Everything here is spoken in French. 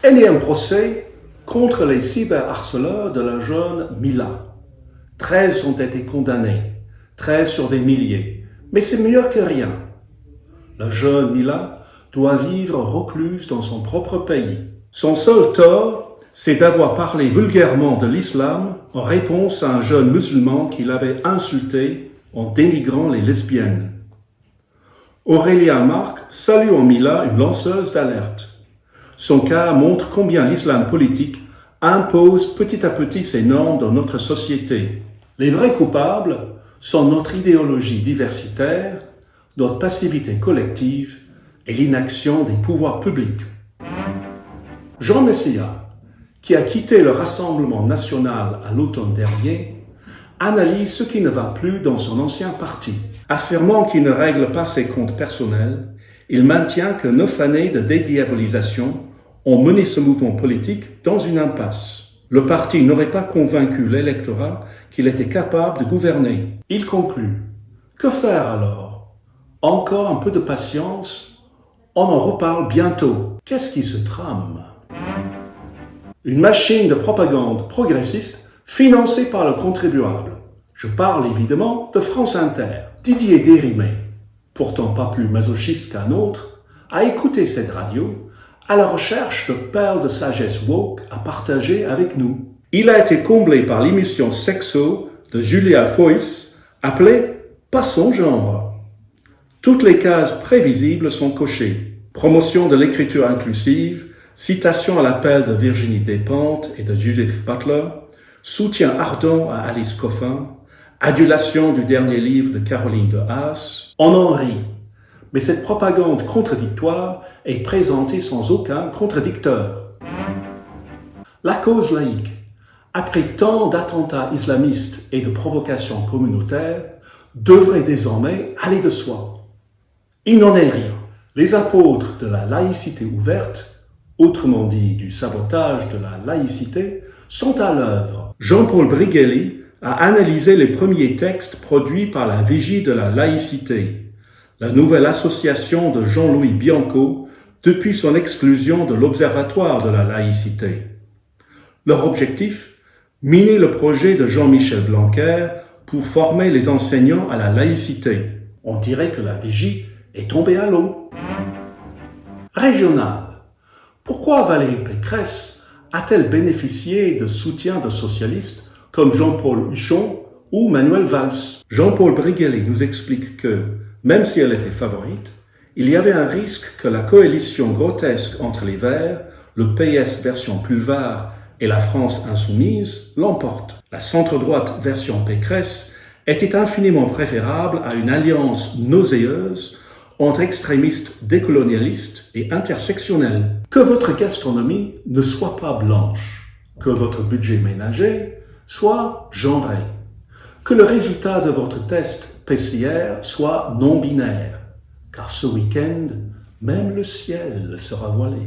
Énième procès contre les cyberharceleurs de la jeune Mila. 13 ont été condamnés, 13 sur des milliers, mais c'est mieux que rien. La jeune Mila doit vivre recluse dans son propre pays. Son seul tort, c'est d'avoir parlé vulgairement de l'islam en réponse à un jeune musulman qui l'avait insulté en dénigrant les lesbiennes. Aurélien Marc salue en Mila une lanceuse d'alerte. Son cas montre combien l'islam politique impose petit à petit ses normes dans notre société. Les vrais coupables sont notre idéologie diversitaire, notre passivité collective et l'inaction des pouvoirs publics. Jean Messia, qui a quitté le Rassemblement national à l'automne dernier, analyse ce qui ne va plus dans son ancien parti. Affirmant qu'il ne règle pas ses comptes personnels, il maintient que 9 années de dédiabolisation ont mené ce mouvement politique dans une impasse. Le parti n'aurait pas convaincu l'électorat qu'il était capable de gouverner. Il conclut. Que faire alors? Encore un peu de patience? On en reparle bientôt. Qu'est-ce qui se trame? Une machine de propagande progressiste financée par le contribuable. Je parle évidemment de France Inter. Didier Desrimet, pourtant pas plus masochiste qu'un autre, a écouté cette radio à la recherche de perles de sagesse woke à partager avec nous. Il a été comblé par l'émission Sexo de Julia Foyce, appelée « Pas son genre ». Toutes les cases prévisibles sont cochées. Promotion de l'écriture inclusive, citation à l'appel de Virginie Despentes et de Judith Butler, soutien ardent à Alice Coffin, adulation du dernier livre de Caroline de Haas, on en rit. Mais cette propagande contradictoire est présentée sans aucun contradicteur. La cause laïque, après tant d'attentats islamistes et de provocations communautaires, devrait désormais aller de soi. Il n'en est rien. Les apôtres de la laïcité ouverte, autrement dit du sabotage de la laïcité, sont à l'œuvre. Jean-Paul Brigelli a analysé les premiers textes produits par la Vigie de la laïcité, la nouvelle association de Jean-Louis Bianco depuis son exclusion de l'Observatoire de la laïcité. Leur objectif, miner le projet de Jean-Michel Blanquer pour former les enseignants à la laïcité. On dirait que la Vigie est tombée à l'eau. Régional. Pourquoi Valérie Pécresse a-t-elle bénéficié de soutien de socialistes comme Jean-Paul Huchon ou Manuel Valls? Jean-Paul Brigelli nous explique que, même si elle était favorite, il y avait un risque que la coalition grotesque entre les Verts, le PS version Pulvar et la France insoumise l'emporte. La centre-droite version Pécresse était infiniment préférable à une alliance nauséeuse entre extrémistes décolonialistes et intersectionnels. Que votre gastronomie ne soit pas blanche, que votre budget ménager soit genré, que le résultat de votre test PCR soit non-binaire, car ce week-end, même le ciel sera voilé.